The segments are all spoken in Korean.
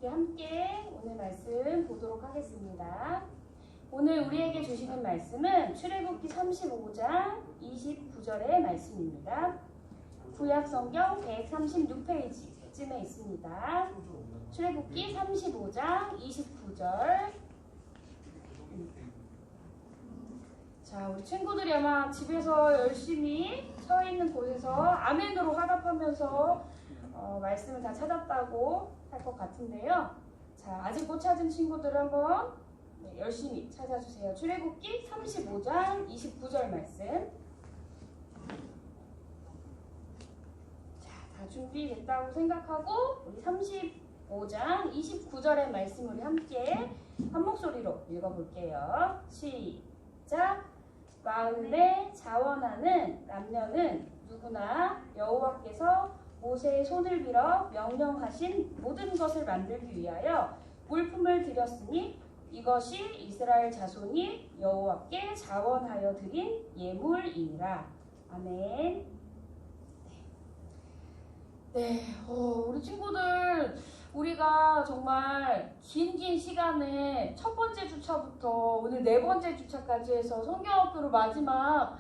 우리 함께 오늘 말씀 보도록 하겠습니다. 오늘 우리에게 주시는 말씀은 출애굽기 35장 29절의 말씀입니다. 구약성경 136페이지쯤에 있습니다. 출애굽기 35장 29절. 자, 우리 친구들이 아마 집에서 열심히 서 있는 곳에서 아멘으로 화답하면서 말씀을 다 찾았다고 할 것 같은데요. 자, 아직 못 찾은 친구들 한번 열심히 찾아주세요. 출애굽기 35장 29절 말씀. 자, 다 준비됐다고 생각하고 우리 35장 29절의 말씀 우리 함께 한 목소리로 읽어볼게요. 시작. 마음에 자원하는 남녀는 누구나 여호와께서 모세의 손을 빌어 명령하신 모든 것을 만들기 위하여 물품을 드렸으니 이것이 이스라엘 자손이 여호와께 자원하여 드린 예물이니라. 아멘. 네, 우리 친구들 우리가 정말 긴 시간에 첫 번째 주차부터 오늘 네 번째 주차까지 해서 성경학교를 마지막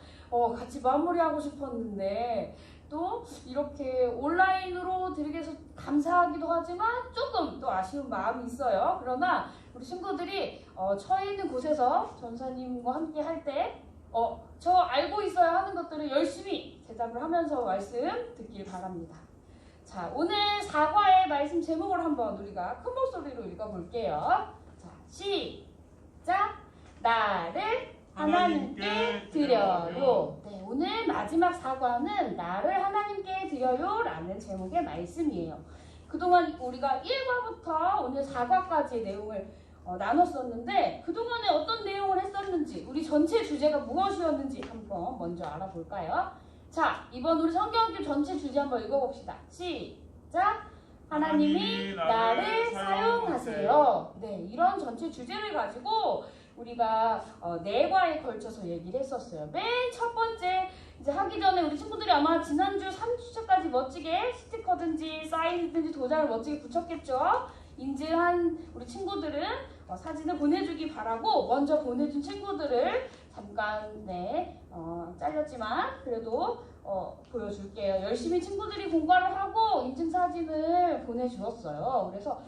같이 마무리하고 싶었는데 또 이렇게 온라인으로 드리게해서 감사하기도 하지만 조금 또 아쉬운 마음이 있어요. 그러나 우리 친구들이 처해 있는 곳에서 전사님과 함께 할 때 저 알고 있어야 하는 것들을 열심히 대답을 하면서 말씀 듣길 바랍니다. 자, 오늘 사과의 말씀 제목을 한번 우리가 큰 목소리로 읽어볼게요. 자, 시작. 나를 하나님께 드려요. 네, 오늘 마지막 사과는 나를 하나님께 드려요 라는 제목의 말씀이에요. 그동안 우리가 1과부터 오늘 4과까지의 내용을 나눴었는데 그동안에 어떤 내용을 했었는지 우리 전체 주제가 무엇이었는지 한번 먼저 알아볼까요? 자, 이번 우리 성경학교 전체 주제 한번 읽어봅시다. 시작. 하나님이 나를 사용하세요. 네, 이런 전체 주제를 가지고 우리가 4과에 걸쳐서 얘기를 했었어요. 맨 첫 번째 이제 하기 전에 우리 친구들이 아마 지난주 3주차까지 멋지게 스티커든지 사인이든지 도장을 멋지게 붙였겠죠. 인증한 우리 친구들은 사진을 보내주기 바라고 먼저 보내준 친구들을 잠깐 잘렸지만 그래도 보여줄게요. 열심히 친구들이 공부를 하고 인증사진을 보내주었어요. 그래서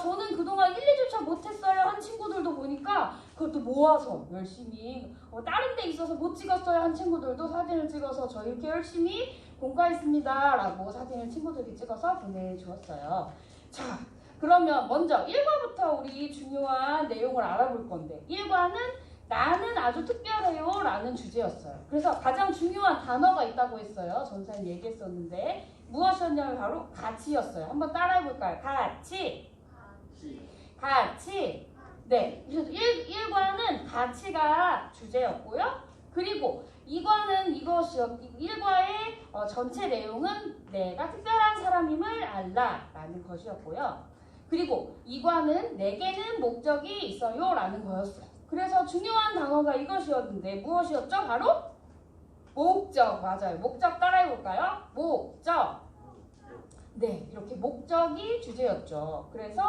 저는 그동안 1, 2주차 못했어요 한 친구들도 보니까 그것도 모아서 열심히 다른 데 있어서 못 찍었어요 한 친구들도 사진을 찍어서 저 이렇게 열심히 공부했습니다 라고 사진을 친구들이 찍어서 보내주었어요. 자, 그러면 먼저 1과부터 우리 중요한 내용을 알아볼 건데 1과는 나는 아주 특별해요 라는 주제였어요. 그래서 가장 중요한 단어가 있다고 했어요. 전사님 얘기했었는데 무엇이었냐면 바로 가치였어요. 한번 따라해볼까요? 가치. 네, 그래서 1과는 가치가 주제였고요. 그리고 2과는 이것이었고 1과의 전체 내용은 내가 특별한 사람임을 알라 라는 것이었고요. 그리고 2과는 내게는 목적이 있어요 라는 거였어요. 그래서 중요한 단어가 이것이었는데 무엇이었죠? 바로 목적. 맞아요. 목적 따라해볼까요? 목적. 네, 이렇게 목적이 주제였죠. 그래서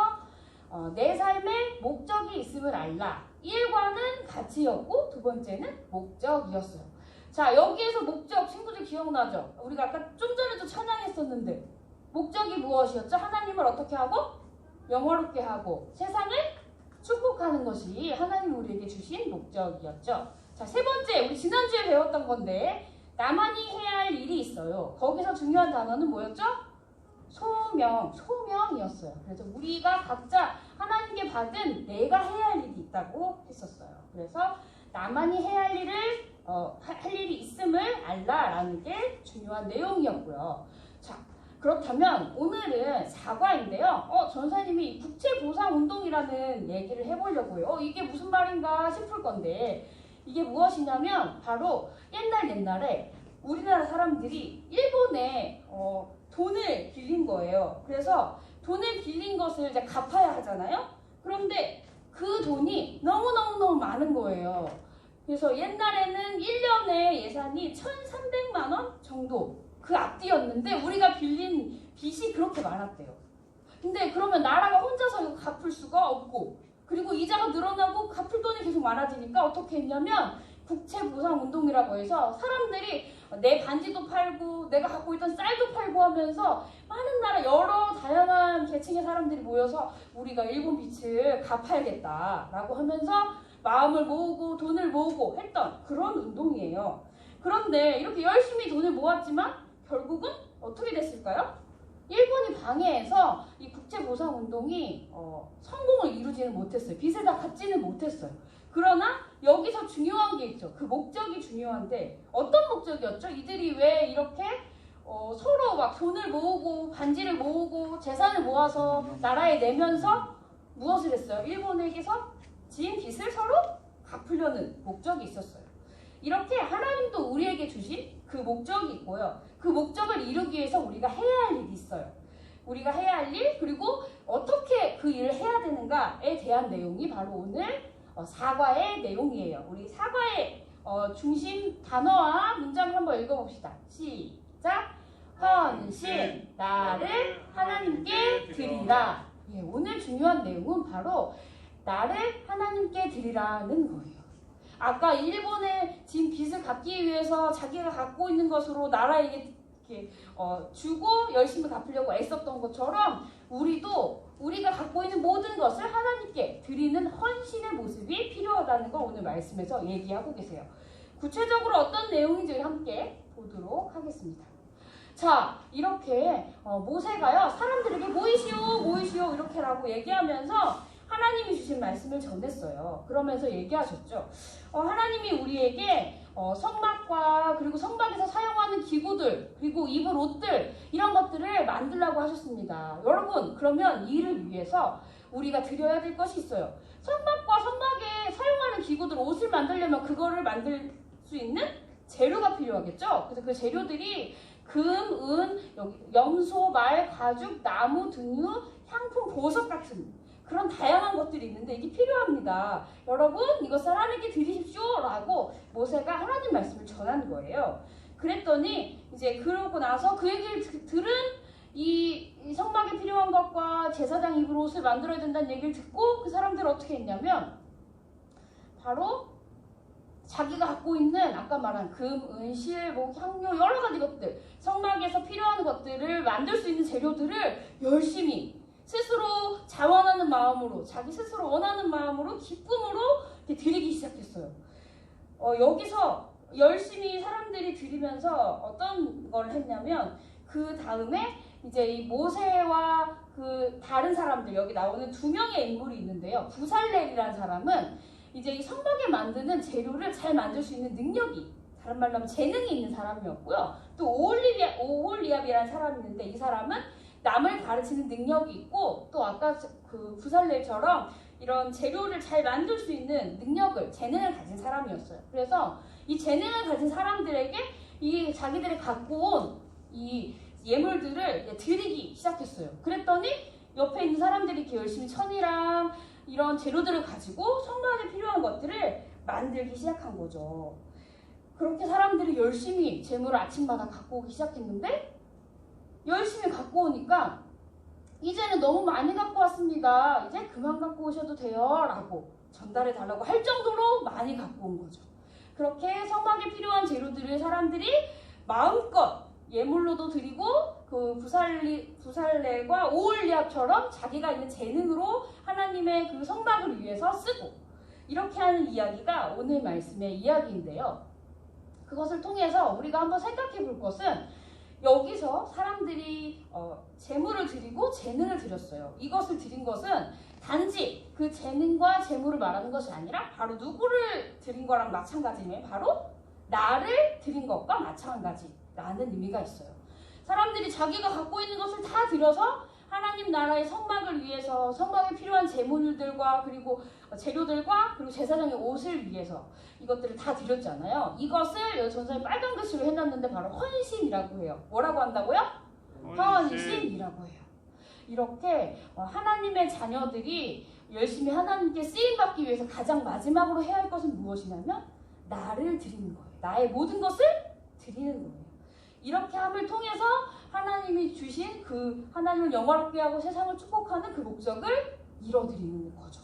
내 삶에 목적이 있음을 알라. 1과는 가치였고 두 번째는 목적이었어요. 자, 여기에서 목적 친구들 기억나죠? 우리가 아까 좀 전에도 찬양했었는데 목적이 무엇이었죠? 하나님을 어떻게 하고? 영화롭게 하고 세상을 축복하는 것이 하나님 우리에게 주신 목적이었죠. 자, 세 번째 우리 지난주에 배웠던 건데 나만이 해야 할 일이 있어요. 거기서 중요한 단어는 뭐였죠? 소명이었어요. 그래서 우리가 각자 하나님께 받은 내가 해야 할 일이 있다고 했었어요. 그래서 나만이 해야 할 일을 할 일이 있음을 알라라는 게 중요한 내용이었고요. 자, 그렇다면 오늘은 4과인데요. 전사님이 국채보상운동이라는 얘기를 해보려고요. 이게 무슨 말인가 싶을 건데 이게 무엇이냐면 바로 옛날에 우리나라 사람들이 일본에 돈을 빌린 거예요. 그래서 돈을 빌린 것을 이제 갚아야 하잖아요. 그런데 그 돈이 너무너무 많은 거예요. 그래서 옛날에는 1년에 예산이 1,300만 원 정도 그 앞뒤였는데 우리가 빌린 빚이 그렇게 많았대요. 근데 그러면 나라가 혼자서 갚을 수가 없고, 그리고 이자가 늘어나고 갚을 돈이 계속 많아지니까 어떻게 했냐면 국채보상운동이라고 해서 사람들이 내 반지도 팔고 내가 갖고 있던 쌀도 팔고 하면서 많은 나라 여러 다양한 계층의 사람들이 모여서 우리가 일본 빚을 갚아야겠다라고 하면서 마음을 모으고 돈을 모으고 했던 그런 운동이에요. 그런데 이렇게 열심히 돈을 모았지만 결국은 어떻게 됐을까요? 일본이 방해해서 이 국제보상운동이 성공을 이루지는 못했어요. 빚을 다 갚지는 못했어요. 그러나 여기서 중요한 게 있죠. 그 목적이 중요한데 어떤 목적이었죠? 이들이 왜 이렇게 서로 막 돈을 모으고 반지를 모으고 재산을 모아서 나라에 내면서 무엇을 했어요? 일본에게서 진 빚을 서로 갚으려는 목적이 있었어요. 이렇게 하나님도 우리에게 주신 그 목적이 있고요. 그 목적을 이루기 위해서 우리가 해야 할 일이 있어요. 우리가 해야 할 일, 그리고 어떻게 그 일을 해야 되는가에 대한 내용이 바로 오늘 사과의 내용이에요. 우리 사과의 중심 단어와 문장을 한번 읽어봅시다. 시작! 헌신, 나를 하나님께 드리라. 예, 오늘 중요한 내용은 바로 나를 하나님께 드리라는 거예요. 아까 일본에 진 빚을 갚기 위해서 자기가 갖고 있는 것으로 나라에게 이렇게 주고 열심히 갚으려고 애썼던 것처럼 우리가 갖고 있는 모든 것을 하나님께 드리는 헌신의 모습이 필요하다는 걸 오늘 말씀에서 얘기하고 계세요. 구체적으로 어떤 내용인지 함께 보도록 하겠습니다. 자, 이렇게 모세가요 사람들에게 모이시오 이렇게라고 얘기하면서 하나님이 주신 말씀을 전했어요. 그러면서 얘기하셨죠. 하나님이 우리에게 성막과 그리고 성막에서 사용하는 기구들 그리고 입을 옷들 이런 것들을 만들라고 하셨습니다. 여러분 그러면 이를 위해서 우리가 드려야 될 것이 있어요. 성막과 성막에 사용하는 기구들 옷을 만들려면 그거를 만들 수 있는 재료가 필요하겠죠. 그래서 그 재료들이 금, 은, 염소, 말, 가죽, 나무, 등유, 향품, 보석 같은 그런 다양한 것들이 있는데 이게 필요합니다. 여러분 이것을 하나님께 드리십시오 라고 모세가 하나님 말씀을 전한 거예요. 그랬더니 이제 그러고 나서 그 얘기를 들은 이 성막에 필요한 것과 제사장 입을 옷을 만들어야 된다는 얘기를 듣고 그 사람들은 어떻게 했냐면 바로 자기가 갖고 있는 아까 말한 금, 은, 실, 목, 향료 여러 가지 것들 성막에서 필요한 것들을 만들 수 있는 재료들을 열심히 스스로 자원하는 마음으로 자기 스스로 원하는 마음으로 기쁨으로 이렇게 드리기 시작했어요. 여기서 열심히 사람들이 드리면서 어떤 걸 했냐면 그 다음에 이제 이 모세와 그 다른 사람들 여기 나오는 두 명의 인물이 있는데요. 부살렐이라는 사람은 이제 이 성막에 만드는 재료를 잘 만들 수 있는 능력이 다른 말로 하면 재능이 있는 사람이었고요. 또 오홀리압이라는 사람이 있는데 이 사람은 남을 가르치는 능력이 있고 또 아까 그 부살렐처럼 이런 재료를 잘 만들 수 있는 재능을 가진 사람이었어요. 그래서 이 재능을 가진 사람들에게 이 자기들이 갖고 온 이 예물들을 드리기 시작했어요. 그랬더니 옆에 있는 사람들이 이렇게 열심히 천이랑 이런 재료들을 가지고 성막에 필요한 것들을 만들기 시작한 거죠. 그렇게 사람들이 열심히 재물을 아침마다 갖고 오기 시작했는데 열심히 갖고 오니까 이제는 너무 많이 갖고 왔습니다. 이제 그만 갖고 오셔도 돼요 라고 전달해 달라고 할 정도로 많이 갖고 온 거죠. 그렇게 성막에 필요한 재료들을 사람들이 마음껏 예물로도 드리고 그 부살렐과 오홀리압처럼 자기가 있는 재능으로 하나님의 그 성막을 위해서 쓰고 이렇게 하는 이야기가 오늘 말씀의 이야기인데요. 그것을 통해서 우리가 한번 생각해 볼 것은 여기서 사람들이 재물을 드리고 재능을 드렸어요. 이것을 드린 것은 단지 그 재능과 재물을 말하는 것이 아니라 바로 누구를 드린 거랑 마찬가지면 바로 나를 드린 것과 마찬가지라는 의미가 있어요. 사람들이 자기가 갖고 있는 것을 다 드려서 하나님 나라의 성막을 위해서 성막에 필요한 재물들과 그리고 재료들과 그리고 제사장의 옷을 위해서 이것들을 다 드렸잖아요. 이것을 전사님 빨간 글씨로 해놨는데 바로 헌신이라고 해요. 뭐라고 한다고요? 헌신이라고 해요. 이렇게 하나님의 자녀들이 열심히 하나님께 쓰임받기 위해서 가장 마지막으로 해야 할 것은 무엇이냐면 나를 드리는 거예요. 나의 모든 것을 드리는 거예요. 이렇게 함을 통해서 하나님이 주신 그 하나님을 영화롭게 하고 세상을 축복하는 그 목적을 이뤄드리는 거죠.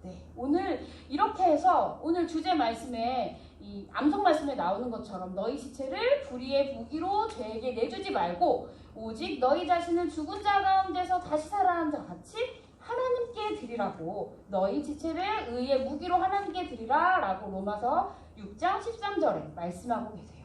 네, 오늘 이렇게 해서 오늘 주제 말씀에 이 암송 말씀에 나오는 것처럼 너희 시체를 불의의 무기로 죄에게 내주지 말고 오직 너희 자신을 죽은 자 가운데서 다시 살아난 자 같이 하나님께 드리라고 너희 지체를 의의 무기로 하나님께 드리라 라고 로마서 6장 13절에 말씀하고 계세요.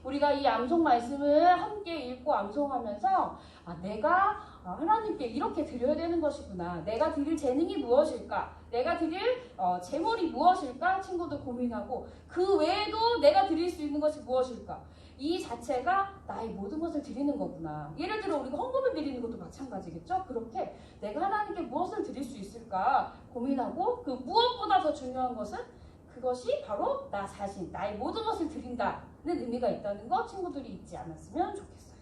우리가 이 암송 말씀을 함께 읽고 암송하면서 내가 하나님께 이렇게 드려야 되는 것이구나. 내가 드릴 재능이 무엇일까? 내가 드릴 재물이 무엇일까? 친구들 고민하고 그 외에도 내가 드릴 수 있는 것이 무엇일까? 이 자체가 나의 모든 것을 드리는 거구나. 예를 들어 우리가 헌금을 드리는 것도 마찬가지겠죠? 그렇게 내가 하나님께 무엇을 드릴 수 있을까 고민하고 그 무엇보다 더 중요한 것은 그것이 바로 나 자신, 나의 모든 것을 드린다는 의미가 있다는 거 친구들이 잊지 않았으면 좋겠어요.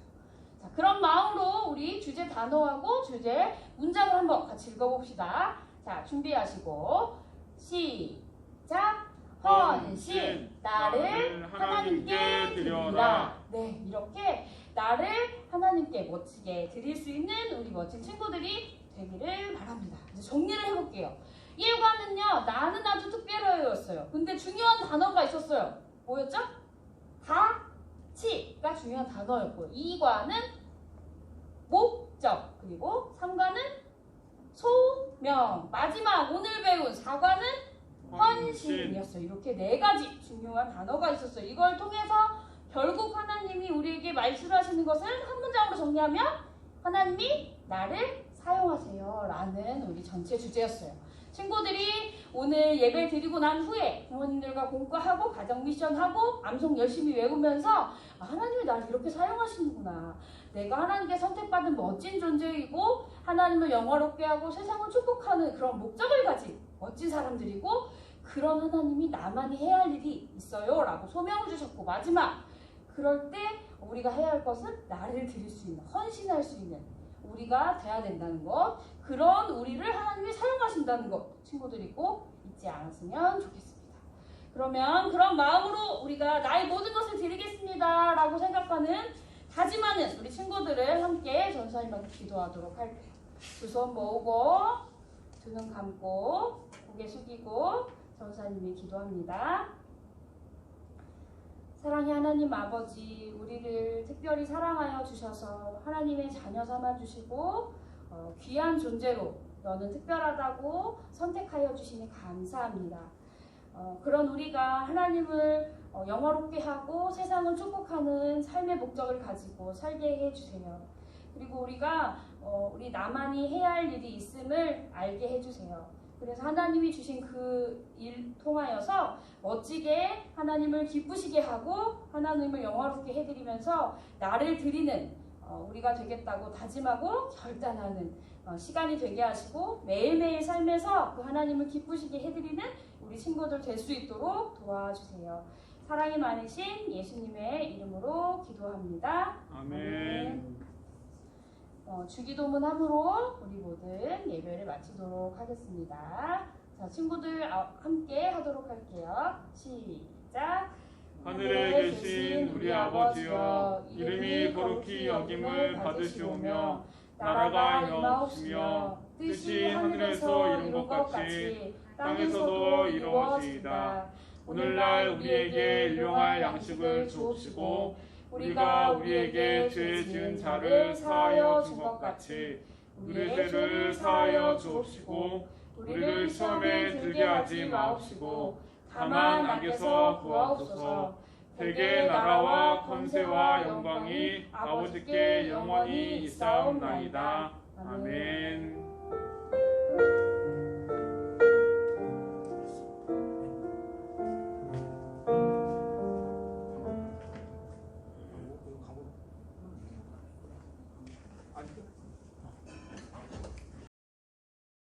자, 그런 마음으로 우리 주제 단어하고 주제 문장을 한번 같이 읽어봅시다. 자, 준비하시고 시작! 헌신, 나를 하나님께 드리라. 네, 이렇게 나를 하나님께 멋지게 드릴 수 있는 우리 멋진 친구들이 되기를 바랍니다. 이제 정리를 해볼게요. 1과는요, 나는 아주 특별해였어요. 근데 중요한 단어가 있었어요. 뭐였죠? 가치가 중요한 단어였고요. 2과는 목적, 그리고 3과는 소명, 마지막 오늘 배운 4과는 헌신이었어요. 이렇게 4가지 중요한 단어가 있었어요. 이걸 통해서 결국 하나님이 우리에게 말씀하시는 것은 한 문장으로 정리하면 하나님이 나를 사용하세요 라는 우리 전체 주제였어요. 친구들이 오늘 예배 드리고 난 후에 부모님들과 공부하고 가정 미션하고 암송 열심히 외우면서 하나님이 나를 이렇게 사용하시는구나. 내가 하나님께 선택받은 멋진 존재이고 하나님을 영화롭게 하고 세상을 축복하는 그런 목적을 가진 멋진 사람들이고 그런 하나님이 나만이 해야 할 일이 있어요 라고 소명을 주셨고 마지막 그럴 때 우리가 해야 할 것은 나를 드릴 수 있는 헌신할 수 있는 우리가 돼야 된다는 것 그런 우리를 하나님이 사용하신다는 것 친구들이 꼭 잊지 않았으면 좋겠습니다. 그러면 그런 마음으로 우리가 나의 모든 것을 드리겠습니다 라고 생각하는 다짐하는 우리 친구들을 함께 전사님한테 기도하도록 할게요. 두 손 모으고 두 눈 감고 고개 숙이고 전사님이 기도합니다. 사랑의 하나님 아버지 우리를 특별히 사랑하여 주셔서 하나님의 자녀 삼아주시고 귀한 존재로 너는 특별하다고 선택하여 주시니 감사합니다. 그런 우리가 하나님을 영화롭게 하고 세상을 축복하는 삶의 목적을 가지고 살게 해주세요. 그리고 우리가 우리 나만이 해야 할 일이 있음을 알게 해주세요. 그래서 하나님이 주신 그 일 통하여서 멋지게 하나님을 기쁘시게 하고 하나님을 영화롭게 해드리면서 나를 드리는 우리가 되겠다고 다짐하고 결단하는 시간이 되게 하시고 매일매일 삶에서 그 하나님을 기쁘시게 해드리는 우리 친구들 될 수 있도록 도와주세요. 사랑이 많으신 예수님의 이름으로 기도합니다. 아멘. 주기도문 함으로 우리 모든 예배를 마치도록 하겠습니다. 자, 친구들 함께 하도록 할게요. 시작! 하늘에 계신 우리 아버지여 이름이 거룩히 여김을 받으시오며 나라가 임하옵시며 뜻이 하늘에서 이룬 것 같이 땅에서도 이루어지이다. 오늘날 우리에게 일용할 양식을 주옵시고 우리가 우리에게 죄 지은 자를 사하여 준 것 같이 우리의 죄를 사하여 주옵시고 우리를 시험에 들게 하지 마옵시고 다만 악에서 구하옵소서. 대개 나라와 권세와 영광이 아버지께 영원히 있사옵나이다. 아멘.